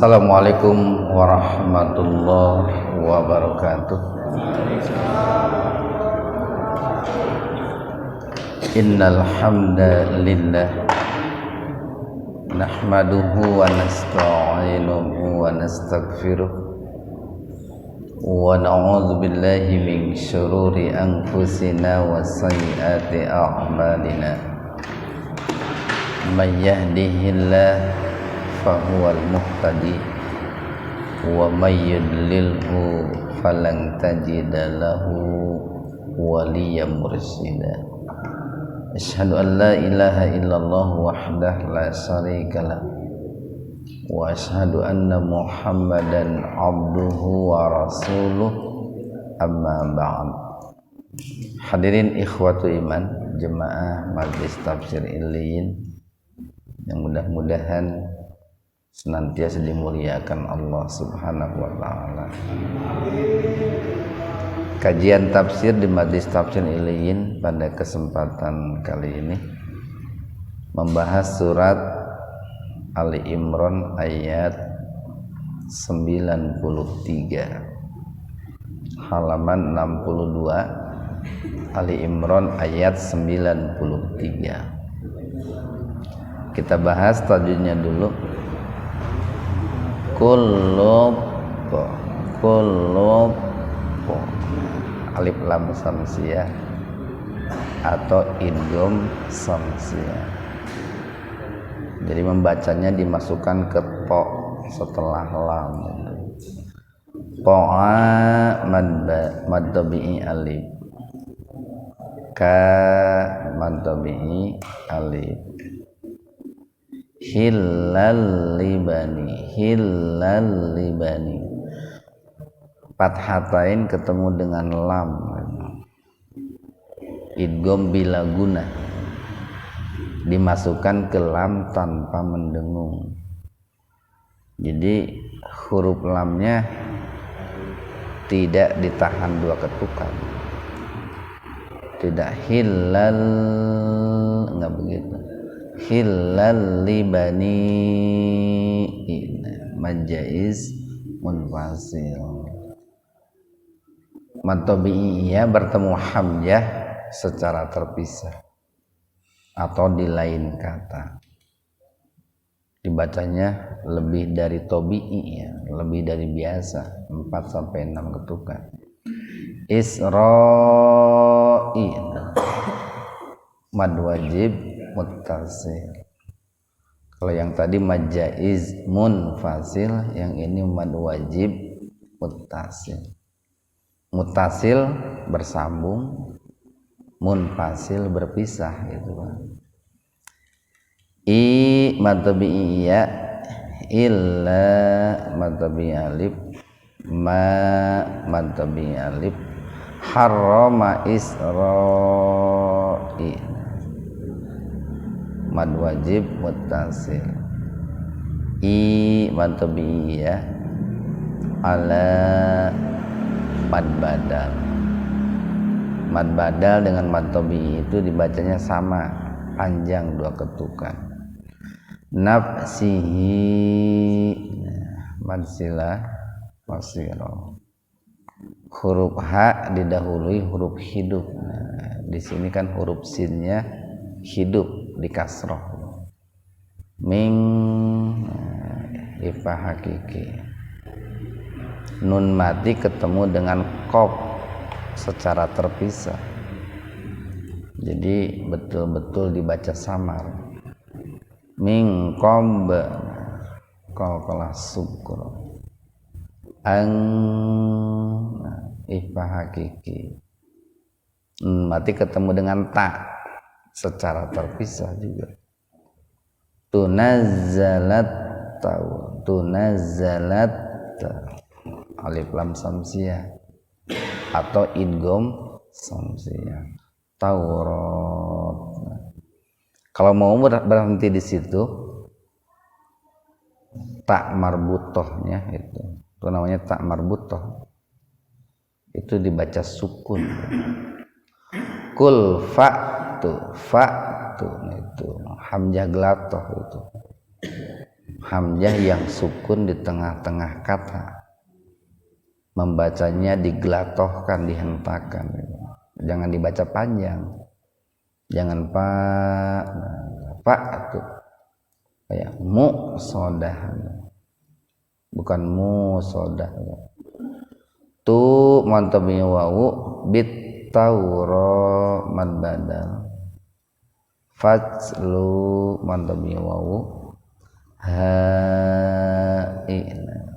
Assalamualaikum warahmatullahi wabarakatuh. Innal hamdalillah nahmaduhu wa nasta'inuhu wa nastaghfiruh wa na'udzu billahi min syururi anfusina wa sayyiati a'malina. May yahdihillahu fahuwal muhtadi wa may yudlilhu falan tajida lahu waliyyan mursyida. Asyhadu an la ilaha illallah wahdahu la syarikalah wa asyhadu anna Muhammadan abduhu wa rasuluh, amma ba'd. Hadirin ikhwatu iman, jemaah Majelis Tafsir Illiyin yang mudah-mudahan senantiasa dimuliakan Allah Subhanahu wa taala. Kajian tafsir di Majelis Tafsir Illiyin pada kesempatan kali ini membahas surat Ali Imran ayat 93, halaman 62. Ali Imran ayat 93. Kita bahas tajwidnya dulu. Kulub alif lam samsiyah atau idgham samsiyah. Jadi membacanya dimasukkan ke po setelah lam. Po'a mad tabi'i alif, ka mad tabi'i alif, hillal libani fathatain ketemu dengan lam, idgham bila guna dimasukkan ke lam tanpa mendengung. Jadi huruf lamnya tidak ditahan dua ketukan, tidak hillal, enggak begitu. Hillal libani majaiz munfasil. Mad tabi'iyah bertemu hamzah secara terpisah atau di lain kata. Dibacanya lebih dari tabi'i, ya, lebih dari biasa, 4 sampai 6 ketukan. Isra'il mad wajib muttasil. Kalau yang tadi mad jaiz munfasil, yang ini mad wajib muttasil. Muttasil bersambung, munfasil berpisah gitu kan. I mad tabi'iyya illa mad tabi'i alif, ma mad tabi'i alif, harrama isra'il mad wajib muttasil. I mad tabi'iyya ala mad badal. Mad badal dengan mad tabi'i itu dibacanya sama, panjang dua ketukan. Nafsihi mad silah wasiro. Huruf H didahului huruf hidup. Nah, di sini kan huruf sinnya hidup di kasroh. Ming ifa hakiki. Nun mati ketemu dengan qaf secara terpisah. Jadi betul-betul dibaca samar. Ming qab qalqalah sukra. Ang ifa hakiki. Nun mati ketemu dengan ta secara terpisah juga. Tunazzalat taw, tunazzalat alif lam samsiyah atau idgham samsiyah. Taurat. Kalau mau berhenti di situ, tak marbutohnya itu namanya tak marbutoh. Itu dibaca sukun. Kul fa'tu itu hamzah glatoh itu. hamzah yang sukun di tengah-tengah kata, membacanya digelatohkan, dihentakan, jangan dibaca panjang, jangan pak itu kayak mu sodah, bukan mu sodah. Tu mantabnya wawu bit tauro mad badal, fajlu mantabnya wawu ha'ina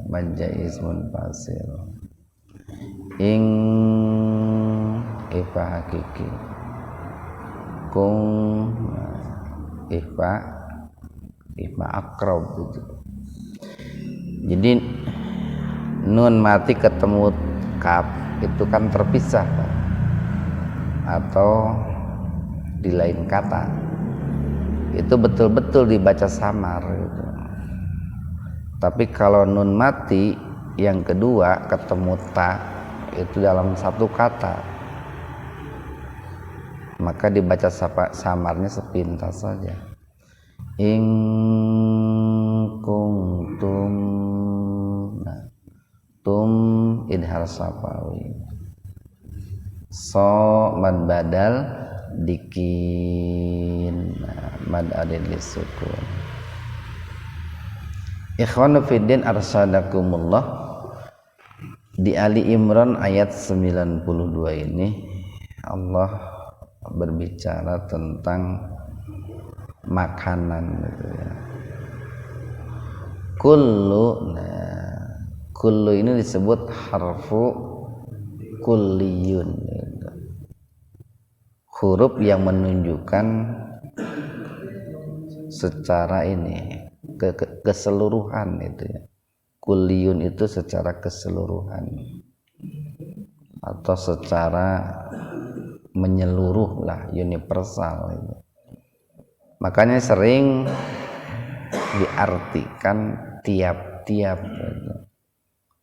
majazmun fasil, ing ifa hakiki, kung ifa akrab gitu. Jadi nun mati ketemu kaf itu kan terpisah Pak, atau di lain kata itu betul-betul dibaca samar gitu. Tapi kalau nun mati yang kedua ketemu ta itu dalam satu kata, maka dibaca samarnya sepintas saja. In kuntum, nah, tum idhar sapawi, so mad badal dikin, nah, mad adil disukun. Ikhwanu fiddin arsadakumullah, di Ali Imran ayat 92 ini Allah berbicara tentang makanan gitu ya. Kullu, nah, kullu ini disebut harfu kulliyun gitu. Huruf yang menunjukkan secara ini keseluruhan itu ya. Kulliyun itu secara keseluruhan atau secara menyeluruh lah, universal itu. Makanya sering diartikan tiap-tiap gitu,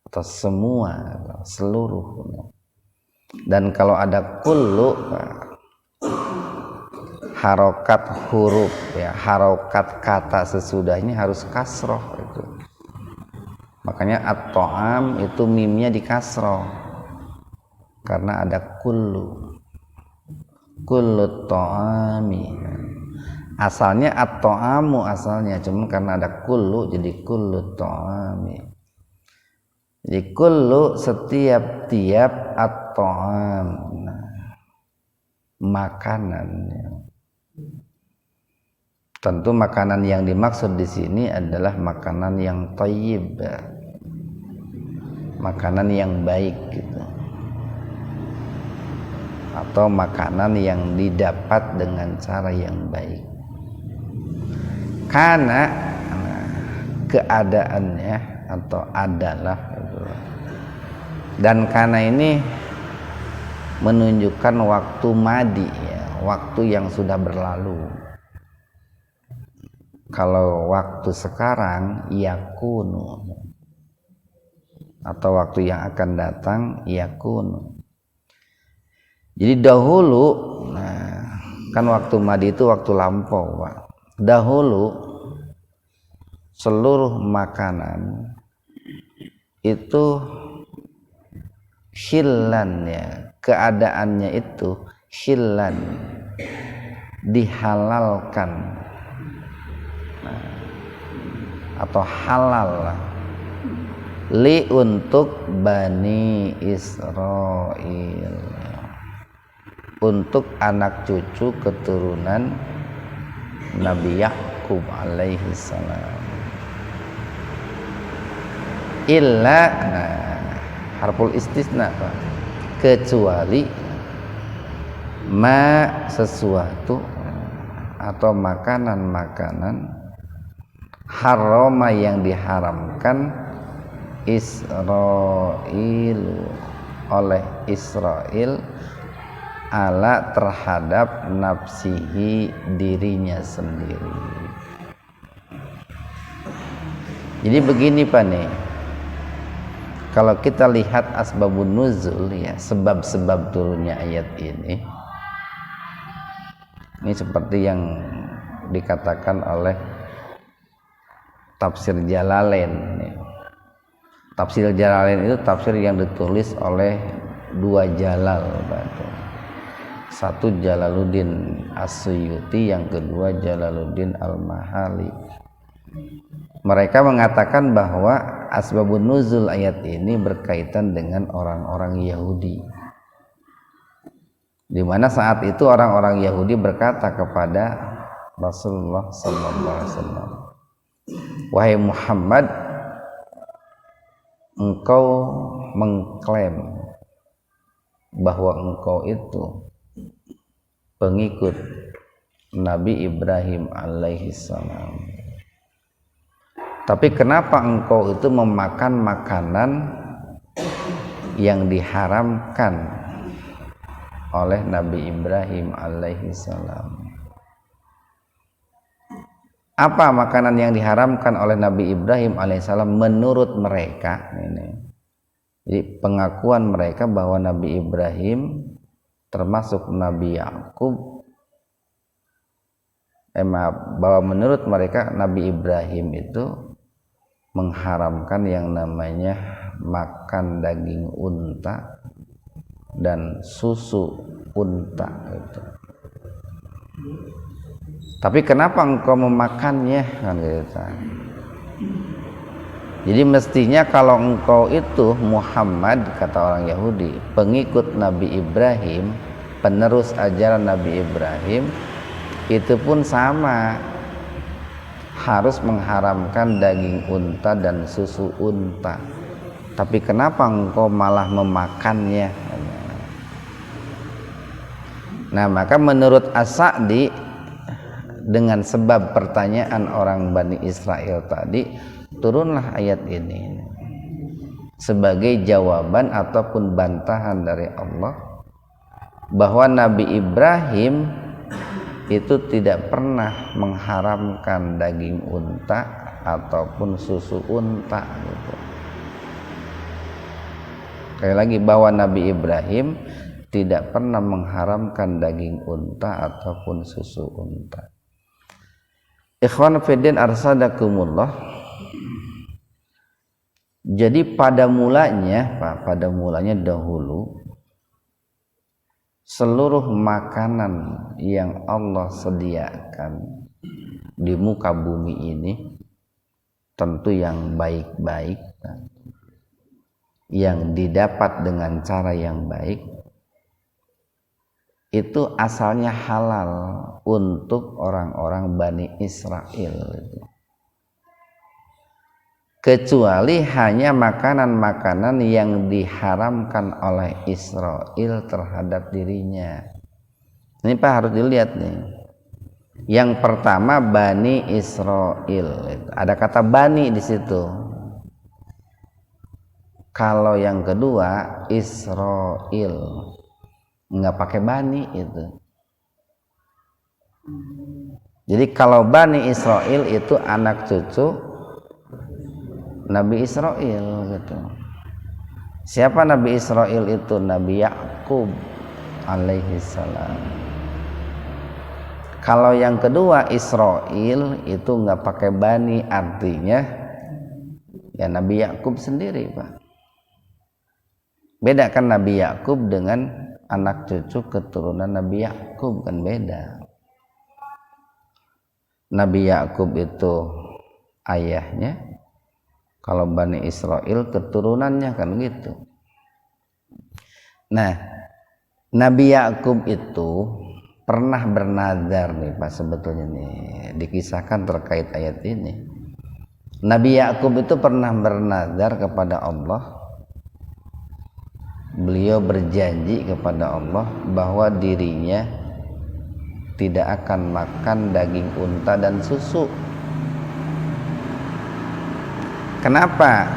atau semua atau seluruh. Dan kalau ada kullu, harokat huruf ya, harokat kata sesudahnya harus kasroh itu. Makanya at-ta'am itu mimnya di kasroh karena ada kullu ta'ami. Asalnya at-ta'amu asalnya, cuman karena ada kullu jadi kullu ta'ami. Jadi kullu setiap at-ta'am, nah, makanan. Tentu makanan yang dimaksud di sini adalah makanan yang thayyib, makanan yang baik gitu, atau makanan yang didapat dengan cara yang baik. Karena keadaannya atau adalah gitu. Dan karena ini menunjukkan waktu madi ya, waktu yang sudah berlalu. Kalau waktu sekarang yakunu, atau waktu yang akan datang yakunu. Jadi dahulu, nah, kan waktu madi itu waktu lampau Pak. Dahulu seluruh makanan itu khillan ya, keadaannya itu khillan, dihalalkan, nah, atau halal lah, li untuk Bani Israil, untuk anak cucu keturunan Nabi Yakub alaihi salam. Illa, nah, harful istisna Pak, kecuali ma sesuatu atau makanan-makanan haroma yang diharamkan Israil oleh Israel ala terhadap nafsihi dirinya sendiri. Jadi begini Pak nih, kalau kita lihat asbabun nuzul ya, sebab-sebab turunnya ayat ini seperti yang dikatakan oleh tafsir Jalalain. Tafsir Jalalain itu tafsir yang ditulis oleh dua Jalal, satu Jalaluddin As-Suyuti, yang kedua Jalaluddin Al-Mahali. Mereka mengatakan bahwa asbabun nuzul ayat ini berkaitan dengan orang-orang Yahudi, di mana saat itu orang-orang Yahudi berkata kepada Rasulullah SAW, wahai Muhammad, engkau mengklaim bahwa engkau itu pengikut Nabi Ibrahim alaihissalam, tapi kenapa engkau itu memakan makanan yang diharamkan oleh Nabi Ibrahim alaihissalam? Apa makanan yang diharamkan oleh Nabi Ibrahim alaihissalam menurut mereka? Ini jadi pengakuan mereka bahwa Nabi Ibrahim termasuk Nabi Yakub, bahwa menurut mereka Nabi Ibrahim itu mengharamkan yang namanya makan daging unta dan susu unta itu. Tapi kenapa engkau memakannya, kan gitu. Jadi mestinya kalau engkau itu Muhammad, kata orang Yahudi, pengikut Nabi Ibrahim, penerus ajaran Nabi Ibrahim, itu pun sama, harus mengharamkan daging unta dan susu unta. Tapi kenapa engkau malah memakannya? Nah, maka menurut As-Sa'di, dengan sebab pertanyaan orang Bani Israel tadi, turunlah ayat ini sebagai jawaban ataupun bantahan dari Allah bahwa Nabi Ibrahim itu tidak pernah mengharamkan daging unta ataupun susu unta gitu. Sekali lagi, bahwa Nabi Ibrahim tidak pernah mengharamkan daging unta ataupun susu unta. Ikhwan fiddin arsadakumullah. Jadi pada mulanya dahulu, seluruh makanan yang Allah sediakan di muka bumi ini tentu yang baik-baik, yang didapat dengan cara yang baik, itu asalnya halal untuk orang-orang Bani Israel itu. Kecuali hanya makanan-makanan yang diharamkan oleh Israel terhadap dirinya. Ini Pak harus dilihat nih. Yang pertama Bani Israel, ada kata Bani di situ. Kalau yang kedua Israel, nggak pakai Bani itu. Jadi kalau Bani Israel itu anak cucu Nabi Israel gitu. Siapa Nabi Israel itu? Nabi Yakub alaihissalam. Kalau yang kedua Israel itu nggak pakai Bani, artinya ya Nabi Yakub sendiri, Pak. Beda kan Nabi Yakub dengan anak cucu keturunan Nabi Yakub, kan beda. Nabi Yakub itu ayahnya, kalau Bani Israel keturunannya, kan gitu. Nah, Nabi Yakub itu pernah bernazar nih Pak, sebetulnya nih dikisahkan terkait ayat ini. Nabi Yakub itu pernah bernazar kepada Allah. Beliau berjanji kepada Allah bahwa dirinya tidak akan makan daging unta dan susu. Kenapa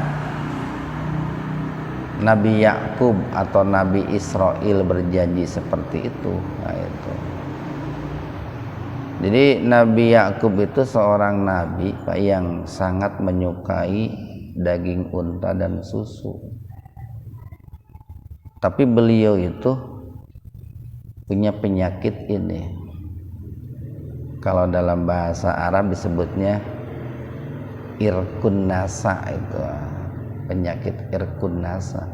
Nabi Yakub atau Nabi Israel berjanji seperti itu? Nah, itu. Jadi Nabi Yakub itu seorang nabi Pak, yang sangat menyukai daging unta dan susu. Tapi beliau itu punya penyakit ini. Kalau dalam bahasa Arab disebutnya irkun nasa itu, penyakit irkun nasa.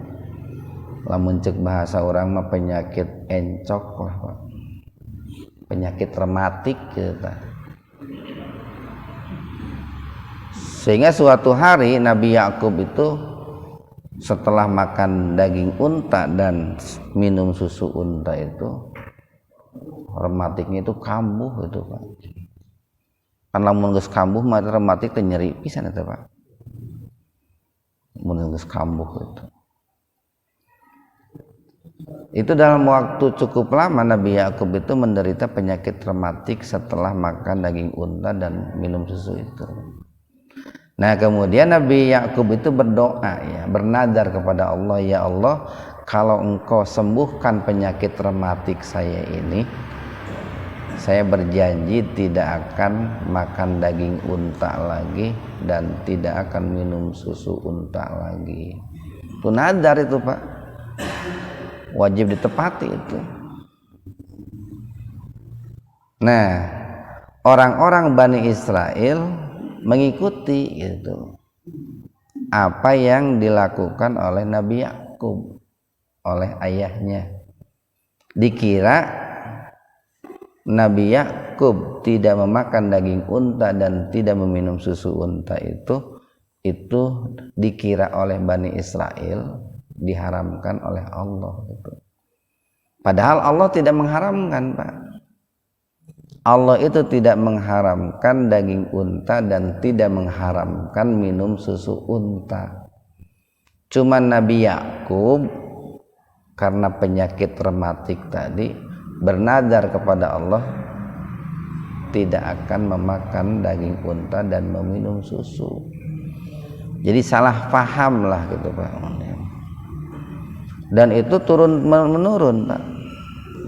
Lamun cek bahasa orang mah penyakit encok lah Pak. Penyakit rematik gitu. Sehingga suatu hari Nabi Yakub itu setelah makan daging unta dan minum susu unta itu, rematiknya itu kambuh itu Pak. Kan lamun geus kambuh mah rematik teh nyeri pisan eta Pak. Mun geus kambuh itu. Itu dalam waktu cukup lama Nabi Yakub itu menderita penyakit rematik setelah makan daging unta dan minum susu itu. Nah kemudian Nabi Yakub itu berdoa ya, bernadar kepada Allah, ya Allah, kalau engkau sembuhkan penyakit rematik saya ini, saya berjanji tidak akan makan daging unta lagi dan tidak akan minum susu unta lagi. Itu nadar itu Pak, wajib ditepati itu. Nah orang-orang Bani Israel mengikuti itu apa yang dilakukan oleh Nabi Yakub, oleh ayahnya. Dikira Nabi Yakub tidak memakan daging unta dan tidak meminum susu unta itu dikira oleh Bani Israel diharamkan oleh Allah itu. Padahal Allah tidak mengharamkan Pak. Allah itu tidak mengharamkan daging unta dan tidak mengharamkan minum susu unta. Cuma Nabi Yakub karena penyakit rematik tadi bernadar kepada Allah tidak akan memakan daging unta dan meminum susu. Jadi salah paham lah gitu Pak. Dan itu turun menurun Pak.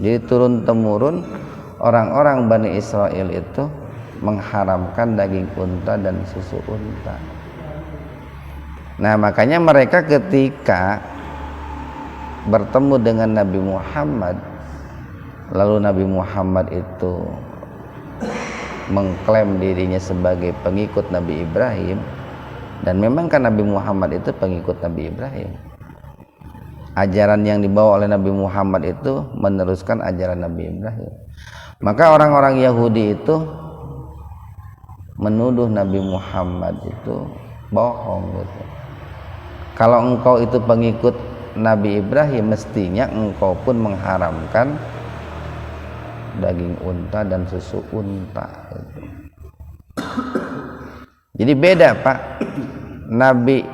Jadi turun temurun orang-orang Bani Israel itu mengharamkan daging unta dan susu unta. Nah makanya mereka ketika bertemu dengan Nabi Muhammad, lalu Nabi Muhammad itu mengklaim dirinya sebagai pengikut Nabi Ibrahim, dan memang kan Nabi Muhammad itu pengikut Nabi Ibrahim. Ajaran yang dibawa oleh Nabi Muhammad itu meneruskan ajaran Nabi Ibrahim. Maka orang-orang Yahudi itu menuduh Nabi Muhammad itu bohong gitu. Kalau engkau itu pengikut Nabi Ibrahim, mestinya engkau pun mengharamkan daging unta dan susu unta gitu. Jadi beda Pak. Nabi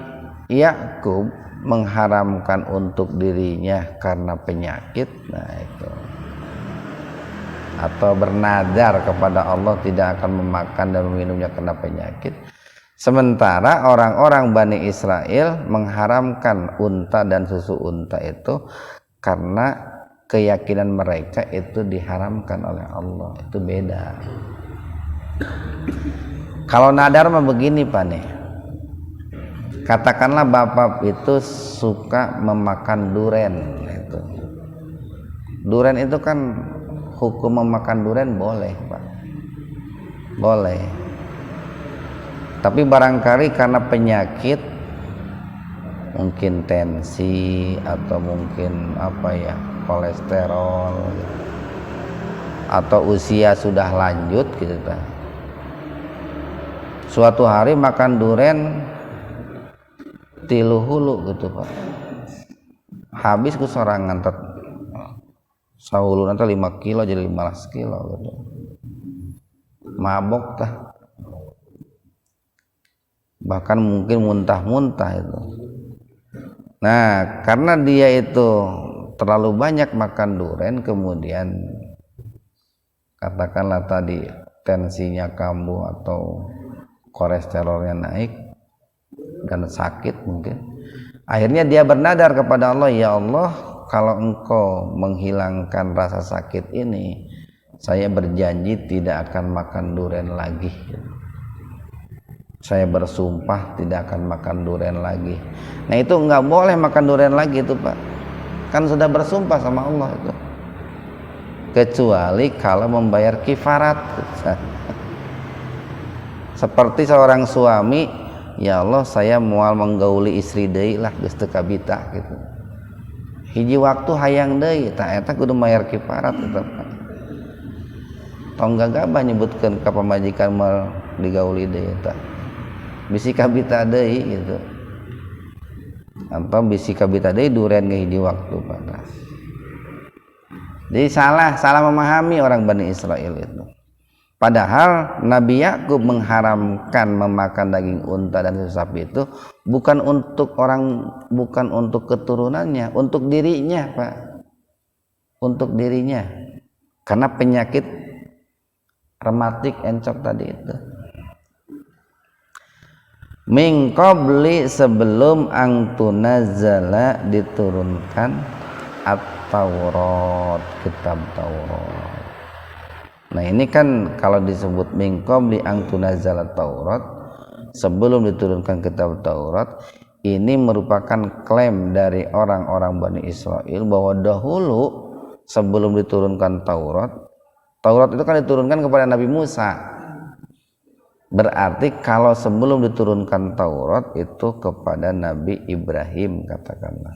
Yakub mengharamkan untuk dirinya karena penyakit, nah itu, atau bernadar kepada Allah tidak akan memakan dan meminumnya karena penyakit. Sementara orang-orang Bani Israel mengharamkan unta dan susu unta itu karena keyakinan mereka itu diharamkan oleh Allah. Itu beda. Kalau nadar mah begini Pak nih, katakanlah bapak itu suka memakan duren itu. Duren itu kan hukum memakan duren boleh Pak, boleh. Tapi barangkali karena penyakit, mungkin tensi atau mungkin apa ya, kolesterol atau usia sudah lanjut gitu Pak, suatu hari makan duren tilu hulu gitu Pak, habis ke sorangan sahulu nanti 5 kilo jadi 15 kilo gitu, mabok tah, bahkan mungkin muntah-muntah itu. Nah karena dia itu terlalu banyak makan duren, kemudian katakanlah tadi tensinya kambuh atau kolesterolnya naik dan sakit mungkin, akhirnya dia bernadar kepada Allah, ya Allah, kalau engkau menghilangkan rasa sakit ini, saya berjanji tidak akan makan duren lagi. Saya bersumpah tidak akan makan duren lagi. Nah itu nggak boleh makan duren lagi itu Pak, kan sudah bersumpah sama Allah itu, kecuali kalau membayar kifarat. Seperti seorang suami ya Allah saya moal menggauli istri deui lah geus teu kabita gitu. Hiji waktu hayang deui tah eta kudu mayar kifarat eta. Tong gagabah nyebutkeun ka pamajikan moal digauli deui eta. Bisi kabita deui gitu. Apa bisi kabita deui duren ge hiji waktu pada. Jadi salah memahami orang Bani Israil itu. Padahal Nabi Yakub mengharamkan memakan daging unta dan susu sapi itu bukan untuk keturunannya, untuk dirinya, Pak. Untuk dirinya. Karena penyakit rematik encok tadi itu. Min qabli sebelum ang tunazzala diturunkan at-Taurat, kitab Taurat. Nah ini kan kalau disebut min qabli ang tunazzala Taurat, sebelum diturunkan kitab Taurat, ini merupakan klaim dari orang-orang Bani Israil bahwa dahulu sebelum diturunkan Taurat itu kan diturunkan kepada Nabi Musa. Berarti kalau sebelum diturunkan Taurat itu kepada Nabi Ibrahim katakanlah.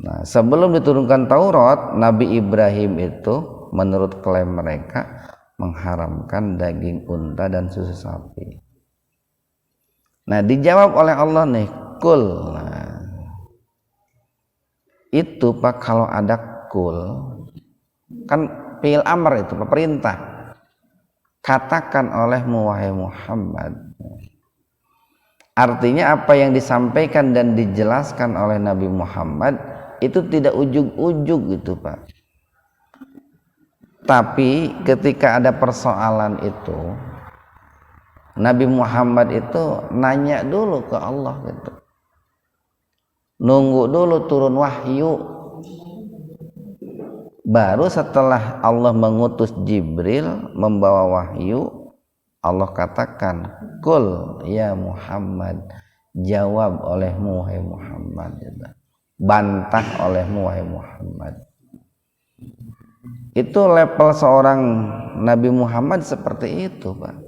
Nah, sebelum diturunkan Taurat, Nabi Ibrahim itu menurut klaim mereka mengharamkan daging unta dan susu sapi. Nah, dijawab oleh Allah nih, kul. Nah, itu Pak kalau ada kul kan fi'il amr itu perintah. Katakan olehmu wahai Muhammad. Artinya apa yang disampaikan dan dijelaskan oleh Nabi Muhammad itu tidak ujug-ujug gitu Pak. Tapi ketika ada persoalan itu Nabi Muhammad itu nanya dulu ke Allah gitu. Nunggu dulu turun wahyu. Baru setelah Allah mengutus Jibril membawa wahyu, Allah katakan, "Qul ya Muhammad." Jawab olehmu wahai Muhammad. Bantah olehmu wahai Muhammad. Itu level seorang Nabi Muhammad seperti itu, Pak.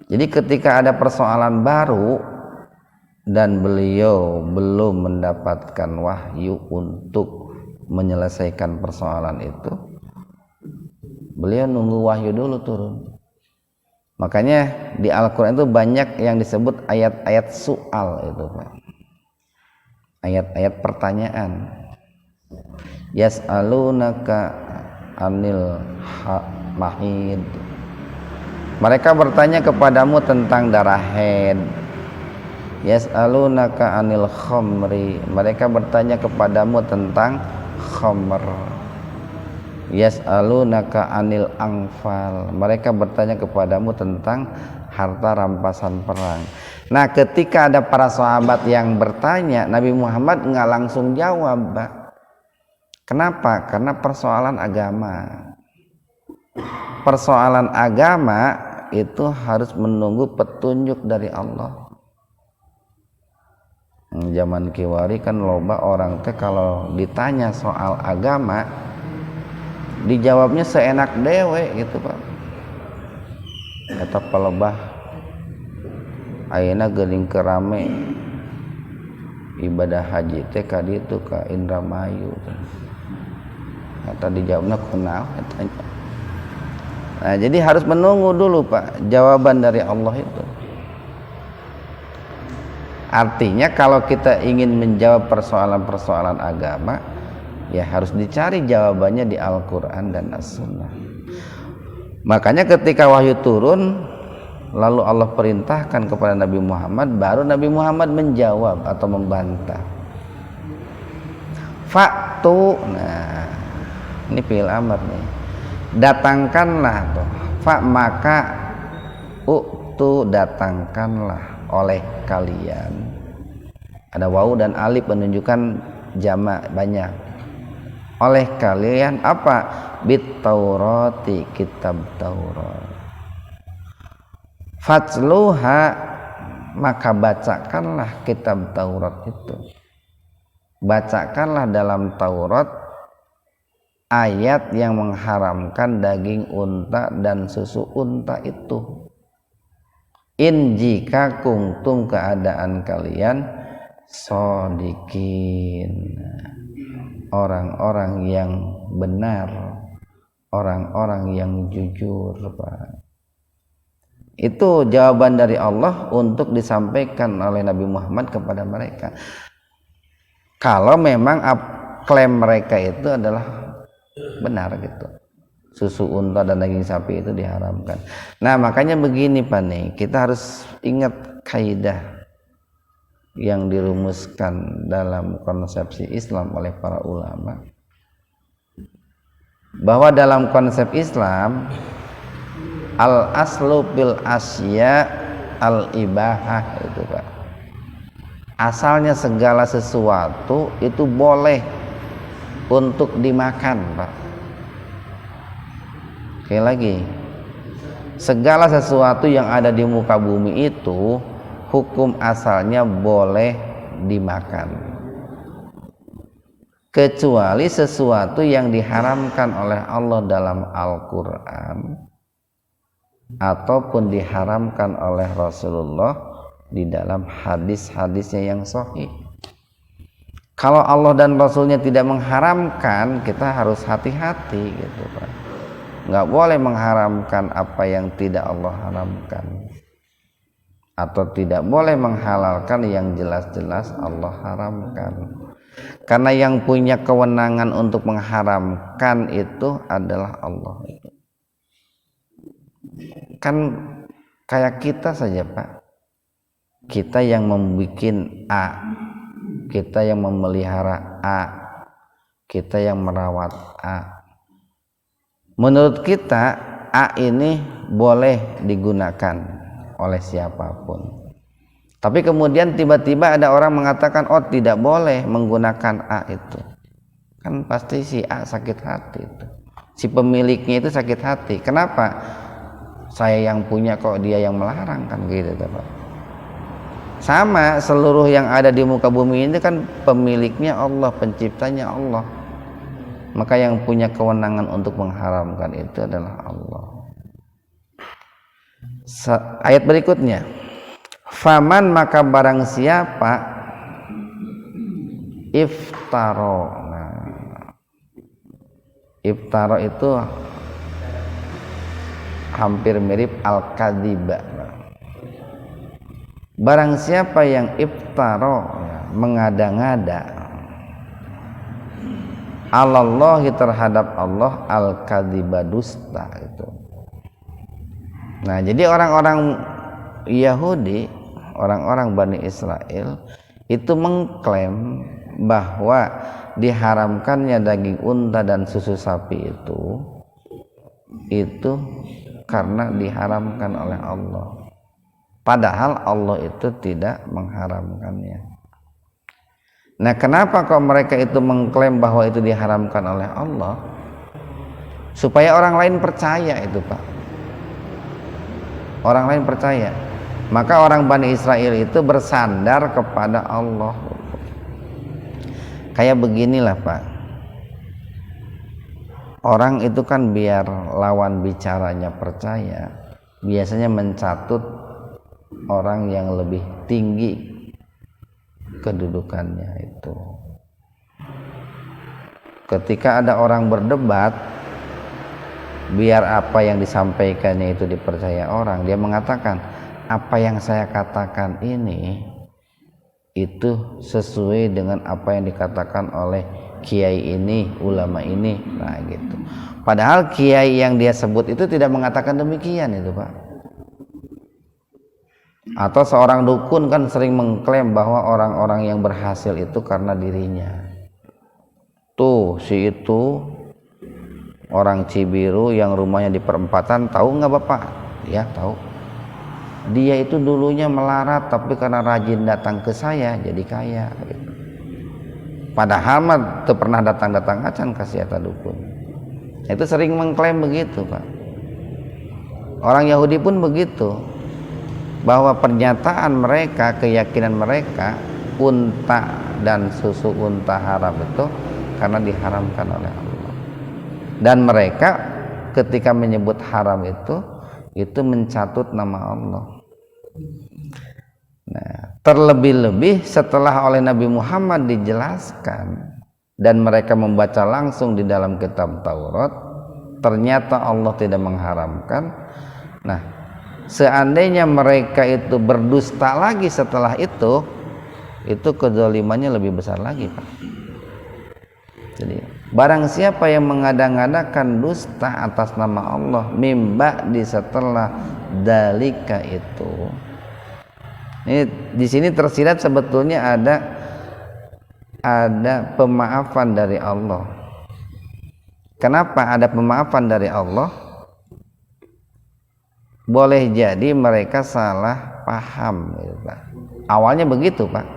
Jadi ketika ada persoalan baru dan beliau belum mendapatkan wahyu untuk menyelesaikan persoalan itu, beliau nunggu wahyu dulu turun. Makanya di Al-Quran itu banyak yang disebut ayat-ayat soal itu, Pak. Ayat-ayat pertanyaan. Yas'alunaka anil mahid. Mereka bertanya kepadamu tentang darah haid. Yas'alunaka anil khamri. Mereka bertanya kepadamu tentang khamr. Yas'alunaka anil anfal. Mereka bertanya kepadamu tentang harta rampasan perang. Nah, ketika ada para sahabat yang bertanya, Nabi Muhammad nggak langsung jawab, Pak. Kenapa? Karena persoalan agama. Persoalan agama itu harus menunggu petunjuk dari Allah. Zaman kiwari kan loba orang teh kalau ditanya soal agama dijawabnya seenak dewe gitu Pak. Kata pelebah ayeuna geuning kerame ibadah haji teh ka ditu ka Indramayu. Kata dijawabna kunaon katanya. Nah, jadi harus menunggu dulu Pak jawaban dari Allah itu. Artinya kalau kita ingin menjawab persoalan-persoalan agama, ya harus dicari jawabannya di Al-Quran dan As-Sunnah. Makanya ketika wahyu turun, lalu Allah perintahkan kepada Nabi Muhammad, baru Nabi Muhammad menjawab atau membantah. Fa'tu, nah ini fi'il amr nih. Datangkanlah tuh. Fa maka u'tu datangkanlah oleh kalian. Ada wawu dan alif menunjukkan jamak banyak. Oleh kalian apa? Bit Taurati, kitab Taurat. Fatsluha maka bacakanlah kitab Taurat itu. Bacakanlah dalam Taurat ayat yang mengharamkan daging unta dan susu unta itu. in jika kuntum keadaan kalian shodikin, orang-orang yang benar, orang-orang yang jujur, Pak. Itu jawaban dari Allah untuk disampaikan oleh Nabi Muhammad kepada mereka. Kalau memang klaim mereka itu adalah benar gitu, susu unta dan daging sapi itu diharamkan. Nah makanya begini Pak nih, kita harus ingat kaidah yang dirumuskan dalam konsepsi Islam oleh para ulama, bahwa dalam konsep Islam al aslu bil asya al ibahah itu Pak. Asalnya segala sesuatu itu boleh untuk dimakan Pak. Sekali lagi, segala sesuatu yang ada di muka bumi itu hukum asalnya boleh dimakan, kecuali sesuatu yang diharamkan oleh Allah dalam Al-Quran ataupun diharamkan oleh Rasulullah di dalam hadis-hadisnya yang sahih. Kalau Allah dan Rasulnya tidak mengharamkan, kita harus hati-hati gitu Pak. Nggak boleh mengharamkan apa yang tidak Allah haramkan, atau tidak boleh menghalalkan yang jelas-jelas Allah haramkan. Karena yang punya kewenangan untuk mengharamkan itu adalah Allah. Kan kayak kita saja Pak, kita yang membuat A, kita yang memelihara A, kita yang merawat A. Menurut kita A ini boleh digunakan oleh siapapun, tapi kemudian tiba-tiba ada orang mengatakan oh tidak boleh menggunakan A itu. Kan pasti si A sakit hati itu, si pemiliknya itu sakit hati. Kenapa? Saya yang punya kok dia yang melarang, kan gitu Pak. Sama seluruh yang ada di muka bumi ini kan pemiliknya Allah, penciptanya Allah. Maka yang punya kewenangan untuk mengharamkan itu adalah Allah. Ayat berikutnya, faman maka barang siapa iftaro. Nah, iftaro itu hampir mirip al-kadziba. Barang siapa yang iftaro, mengada-ngada, alallahi terhadap Allah, al-kadziba dusta itu. Nah, jadi orang-orang Yahudi, orang-orang Bani Israel itu mengklaim bahwa diharamkannya daging unta dan susu sapi itu karena diharamkan oleh Allah, padahal Allah itu tidak mengharamkannya. Nah, kenapa kok mereka itu mengklaim bahwa itu diharamkan oleh Allah? Supaya orang lain percaya itu Pak, orang lain percaya. Maka orang Bani Israel itu bersandar kepada Allah. Kayak beginilah Pak, orang itu kan biar lawan bicaranya percaya, biasanya mencatut orang yang lebih tinggi kedudukannya itu. Ketika ada orang berdebat, biar apa yang disampaikannya itu dipercaya orang, dia mengatakan apa yang saya katakan ini itu sesuai dengan apa yang dikatakan oleh kiai ini, ulama ini, nah gitu. Padahal kiai yang dia sebut itu tidak mengatakan demikian itu Pak. Atau seorang dukun kan sering mengklaim bahwa orang-orang yang berhasil itu karena dirinya. Tuh si itu orang Cibiru yang rumahnya di perempatan, tahu nggak Bapak? Ya tahu. Dia itu dulunya melarat, tapi karena rajin datang ke saya jadi kaya. Gitu. Padahal mah tuh pernah datang-datang acan kasih eta dukun. Itu sering mengklaim begitu Pak. Orang Yahudi pun begitu, bahwa pernyataan mereka, keyakinan mereka, unta dan susu unta haram itu karena diharamkan oleh Allah. Dan mereka ketika menyebut haram itu mencatut nama Allah. Nah, terlebih-lebih setelah oleh Nabi Muhammad dijelaskan dan mereka membaca langsung di dalam kitab Taurat, ternyata Allah tidak mengharamkan. Nah, seandainya mereka itu berdusta lagi setelah itu kezalimannya lebih besar lagi, Pak. Jadi barang siapa yang mengada-ngadakan dusta atas nama Allah mimba di setelah dalika itu, ini di sini tersirat sebetulnya ada pemaafan dari Allah. Kenapa ada pemaafan dari Allah? Boleh jadi mereka salah paham, gitu, Pak. Awalnya begitu, Pak.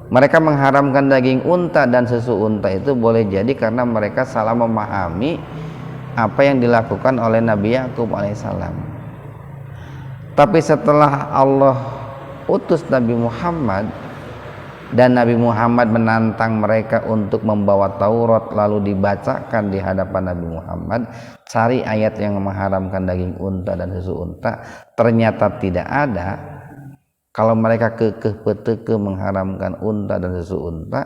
Mereka mengharamkan daging unta dan susu unta itu boleh jadi karena mereka salah memahami apa yang dilakukan oleh Nabi Yakub alaihissalam. Tapi setelah Allah utus Nabi Muhammad dan Nabi Muhammad menantang mereka untuk membawa Taurat lalu dibacakan di hadapan Nabi Muhammad, cari ayat yang mengharamkan daging unta dan susu unta, ternyata tidak ada. Kalau mereka kekeh peteke mengharamkan unta dan susu unta,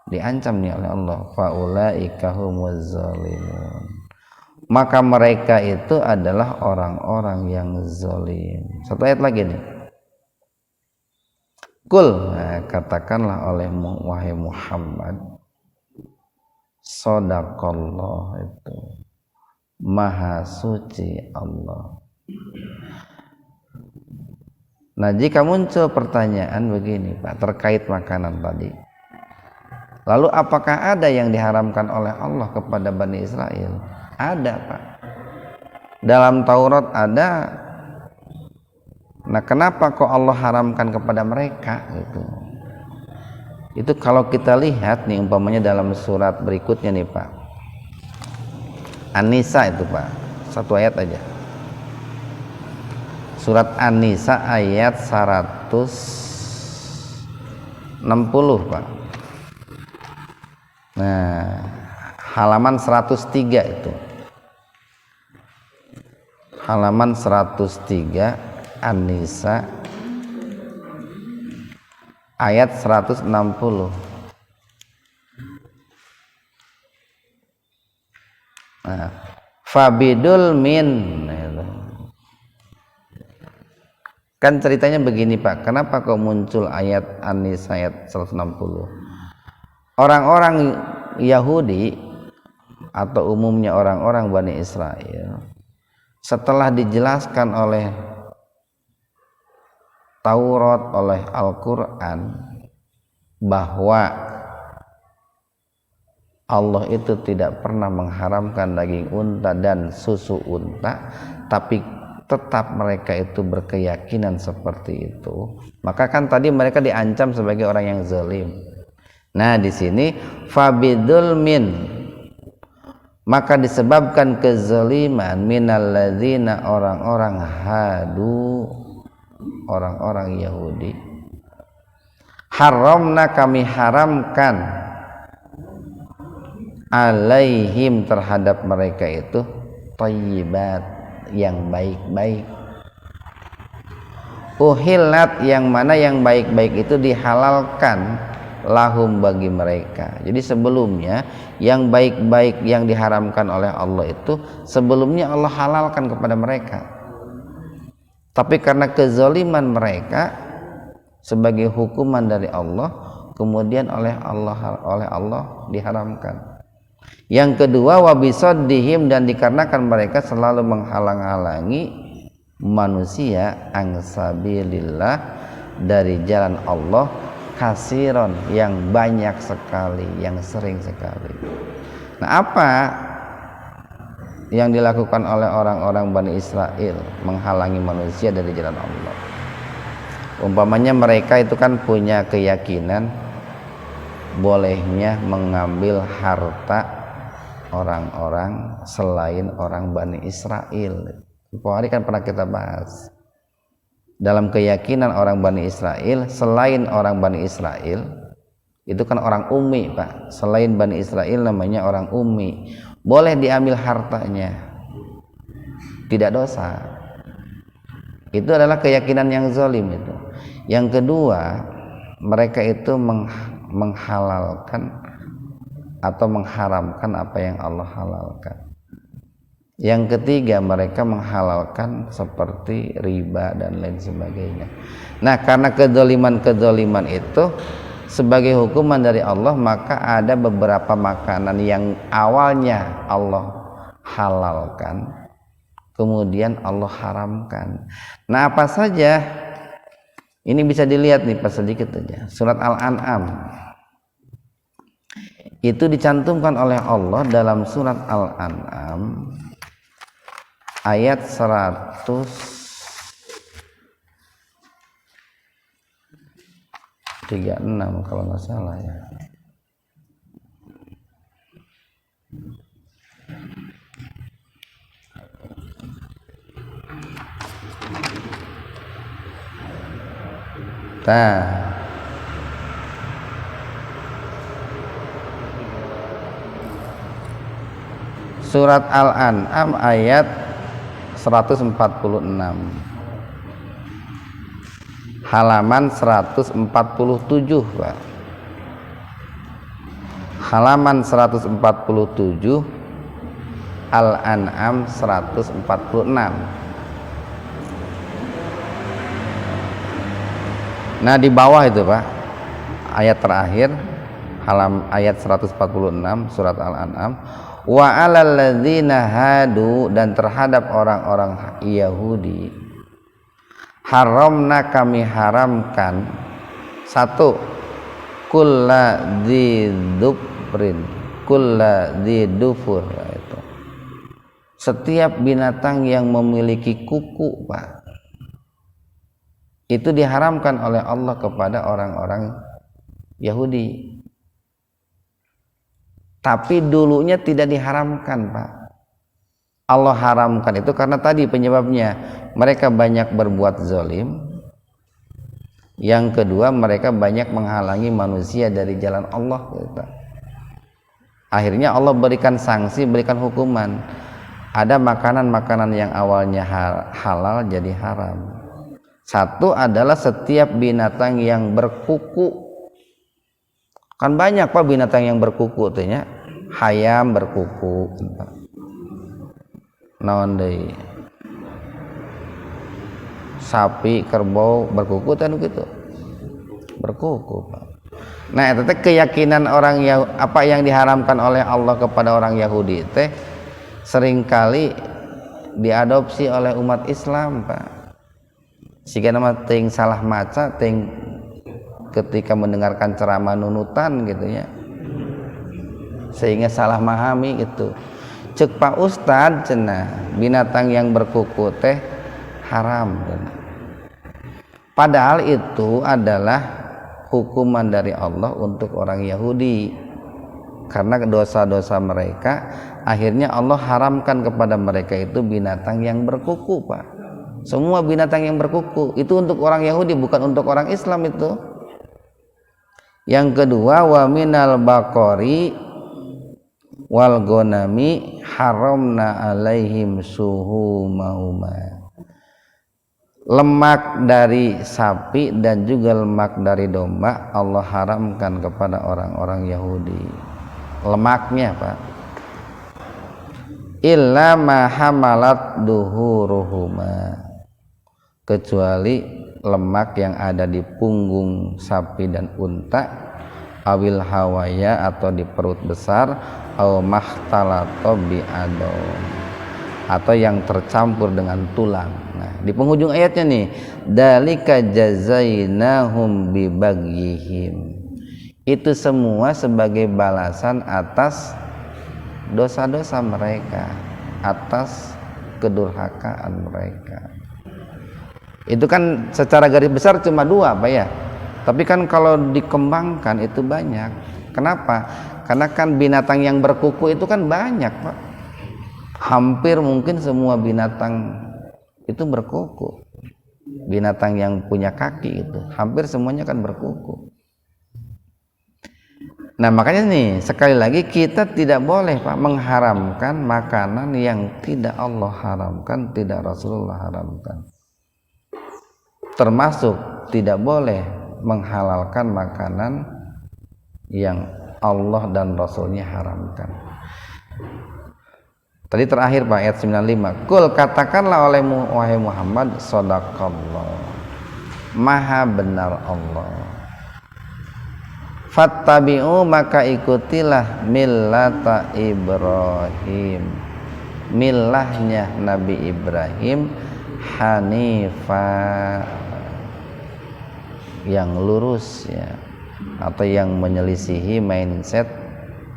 diancam nih oleh Allah, faulaika humuz zalimun. Maka mereka itu adalah orang-orang yang zalim. Satu ayat lagi nih. Kul, nah, katakanlah oleh wahai Muhammad, shadaqallah itu maha suci Allah. Nah, jika muncul pertanyaan begini, Pak, terkait makanan tadi, lalu apakah ada yang diharamkan oleh Allah kepada Bani Israel? Ada, Pak. Dalam Taurat ada. Nah, kenapa kok Allah haramkan kepada mereka? Itu kalau kita lihat nih, umpamanya dalam surat berikutnya nih, Pak, An-Nisa itu, Pak, satu ayat aja. Surat An-Nisa ayat 160, Pak. Nah, halaman 103 itu. Halaman 103 An-Nisa ayat 160. Nah, fabidul min. Kan ceritanya begini, Pak. Kenapa kok muncul ayat An-Nisa ayat 160? Orang-orang Yahudi atau umumnya orang-orang Bani Israel, setelah dijelaskan oleh Taurat, oleh Al-Quran, bahwa Allah itu tidak pernah mengharamkan daging unta dan susu unta, tapi tetap mereka itu berkeyakinan seperti itu, maka kan tadi mereka diancam sebagai orang yang zalim. Nah, di sini fabidul min, maka disebabkan kezaliman minalladzina, orang-orang hadu, orang-orang Yahudi, haramna, kami haramkan, alaihim, terhadap mereka itu, thayyibat, yang baik-baik, uhillat, yang mana yang baik-baik itu dihalalkan, lahum, bagi mereka. Jadi sebelumnya yang baik-baik yang diharamkan oleh Allah itu sebelumnya Allah halalkan kepada mereka, tapi karena kezaliman mereka sebagai hukuman dari Allah, kemudian oleh Allah diharamkan. Yang kedua, wabisaddihim, dan dikarenakan mereka selalu menghalang-halangi manusia angsabilillah, dari jalan Allah, kasiron, yang banyak sekali, yang sering sekali. Nah, apa yang dilakukan oleh orang-orang Bani Israel menghalangi manusia dari jalan Allah? Umpamanya mereka itu kan punya keyakinan bolehnya mengambil harta orang-orang selain orang Bani Israel. Hari kan pernah kita bahas. Dalam keyakinan orang Bani Israel, selain orang Bani Israel, itu kan orang ummi, Pak. Selain Bani Israel namanya orang ummi. Boleh diambil hartanya, tidak dosa. Itu adalah keyakinan yang zalim itu. Yang kedua, mereka itu menghalalkan atau mengharamkan apa yang Allah halalkan. Yang ketiga, mereka menghalalkan seperti riba dan lain sebagainya. Nah, karena kedzaliman itu sebagai hukuman dari Allah, maka ada beberapa makanan yang awalnya Allah halalkan, kemudian Allah haramkan. Nah, apa saja? Ini bisa dilihat nih pas sedikit aja. Surat Al-An'am. Itu dicantumkan oleh Allah dalam surat Al-An'am ayat 136 kalau nggak salah ya. Surat Al-An'am ayat 146, halaman 147, Pak. Halaman 147, Al-An'am 146. Nah, di bawah itu, Pak, ayat terakhir ayat 146 surat Al-An'am, wa 'alal ladzina hadu, dan terhadap orang-orang Yahudi haramna kami haramkan satu kulla dzidufur, itu setiap binatang yang memiliki kuku, Pak. Itu diharamkan oleh Allah kepada orang-orang Yahudi. Tapi dulunya tidak diharamkan, Pak. Allah haramkan itu karena tadi penyebabnya, mereka banyak berbuat zalim. Yang kedua, mereka banyak menghalangi manusia dari jalan Allah, Pak. Akhirnya Allah berikan sanksi, berikan hukuman. Ada makanan-makanan yang awalnya halal jadi haram. Satu adalah setiap binatang yang berkuku. Kan banyak, Pak, binatang yang berkuku tehnya. Hayam berkuku, naon deui, sapi, kerbau berkuku kan gitu. Berkuku, Pak. Nah, itu teh keyakinan orang yang apa yang diharamkan oleh Allah kepada orang Yahudi teh seringkali diadopsi oleh umat Islam, Pak. Sehingga nama ting salah maca, ting ketika mendengarkan ceramah nunutan gitu ya, sehingga salah memahami gitu. Cek Pak Ustad cenah binatang yang berkuku teh haram. Padahal itu adalah hukuman dari Allah untuk orang Yahudi karena dosa-dosa mereka. Akhirnya Allah haramkan kepada mereka itu binatang yang berkuku, Pak. Semua binatang yang berkuku itu untuk orang Yahudi, bukan untuk orang Islam itu. Yang kedua, wa minal baqari wal ghanami haramna alaihim suhumahuma. Lemak dari sapi dan juga lemak dari domba Allah haramkan kepada orang-orang Yahudi. Lemaknya, Pak. Illa ma hamalat duhuruhuma, kecuali lemak yang ada di punggung sapi dan unta, awil hawaya atau di perut besar, aw mahtalato bi'adom, atau yang tercampur dengan tulang. Nah, di penghujung ayatnya nih, dalika jazainahum bibaghihim, itu semua sebagai balasan atas dosa-dosa mereka, atas kedurhakaan mereka. Itu kan secara garis besar cuma dua, Pak ya. Tapi kan kalau dikembangkan itu banyak. Kenapa? Karena kan binatang yang berkuku itu kan banyak, Pak. Hampir mungkin semua binatang itu berkuku. Binatang yang punya kaki itu hampir semuanya kan berkuku. Nah, makanya nih sekali lagi kita tidak boleh, Pak, mengharamkan makanan yang tidak Allah haramkan, tidak Rasulullah haramkan. termasuk tidak boleh menghalalkan makanan yang Allah dan Rasulnya haramkan. Tadi terakhir Pak, ayat 95. Kul, katakanlah olehmu wahai Muhammad, shadaqallah, maha benar Allah. Fattabi'u, maka ikutilah millata Ibrahim, milahnya Nabi Ibrahim, hanifa, yang lurus ya, atau yang menyelisihi mindset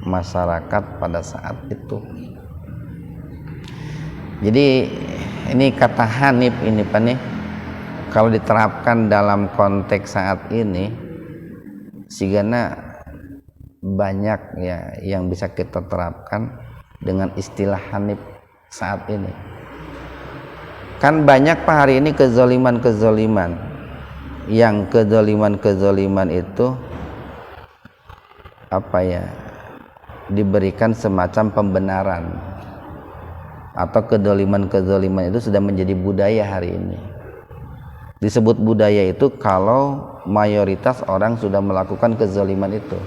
masyarakat pada saat itu. Jadi ini kata hanif ini Pak nih, kalau diterapkan dalam konteks saat ini sigana banyak ya yang bisa kita terapkan dengan istilah hanif saat ini. Kan banyak Pak hari ini kezoliman yang kezoliman itu apa ya, diberikan semacam pembenaran, atau kezoliman itu sudah menjadi budaya hari ini. Disebut budaya itu kalau mayoritas orang sudah melakukan kezoliman itu,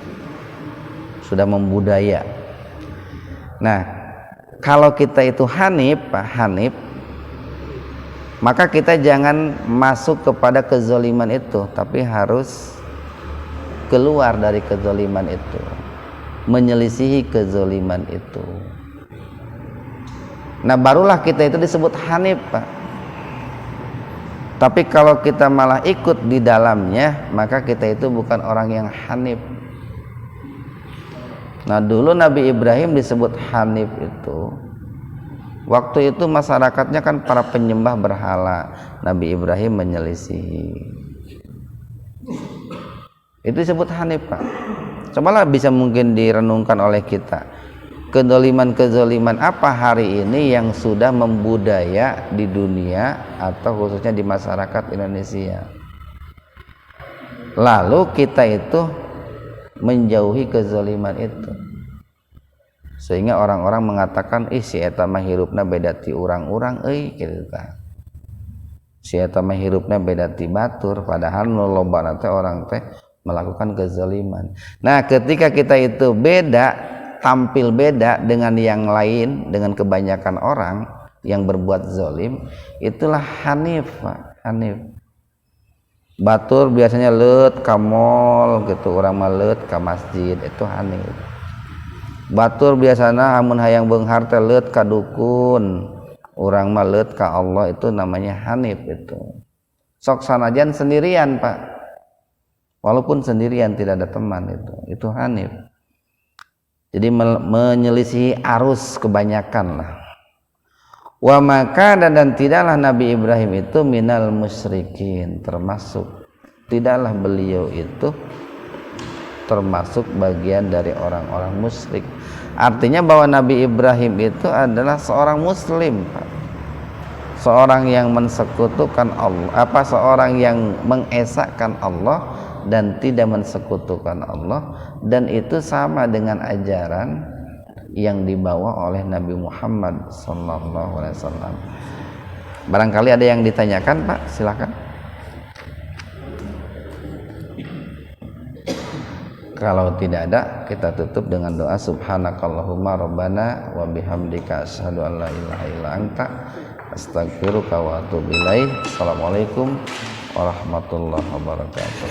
sudah membudaya. Nah, kalau kita itu hanif, maka kita jangan masuk kepada kezoliman itu, tapi harus keluar dari kezoliman itu, menyelisihi kezoliman itu. Nah, barulah kita itu disebut hanif Pak. Tapi kalau kita malah ikut di dalamnya, maka kita itu bukan orang yang hanif. Nah, dulu Nabi Ibrahim disebut hanif itu, waktu itu masyarakatnya kan para penyembah berhala. Nabi Ibrahim menyelisihi, itu disebut hanif Pak. Cobalah bisa mungkin direnungkan oleh kita, kezoliman apa hari ini yang sudah membudaya di dunia atau khususnya di masyarakat Indonesia, lalu kita itu menjauhi kezoliman itu, sehingga orang-orang mengatakan si eta mah hirupna beda ti urang-urang gitu kan, si eta mah hirupna beda ti batur, padahal nu lobana teh orang teh melakukan kezoliman. Nah, ketika kita itu beda, tampil beda dengan yang lain, dengan kebanyakan orang yang berbuat zolim, itulah hanif Pak. Hanif. Batur biasanya leut ka mall gitu, orang mah leut ka masjid, itu hanif. Batur biasanya amun hayang beunghar teh leut ka dukun, orang mah leut ka Allah, itu namanya hanif itu. Sok sanajan sendirian Pak, walaupun sendirian tidak ada teman, itu hanif. Jadi menyelisihi arus kebanyakan lah. Wa maka dan tidaklah Nabi Ibrahim itu minal musyrikin, termasuk, tidaklah beliau itu termasuk bagian dari orang-orang musyrik. Artinya bahwa Nabi Ibrahim itu adalah seorang muslim Pak. Seorang yang mensekutukan Allah, seorang yang mengesahkan Allah dan tidak mensekutukan Allah, dan itu sama dengan ajaran yang dibawa oleh Nabi Muhammad SAW. Barangkali ada yang ditanyakan Pak, silakan. Kalau tidak ada, kita tutup dengan doa subhanakallahumma rabbana wa bihamdika asyhadu an la ilaha illa anta astaghfiruka wa atubu ilaik. Assalamualaikum warahmatullahi wabarakatuh.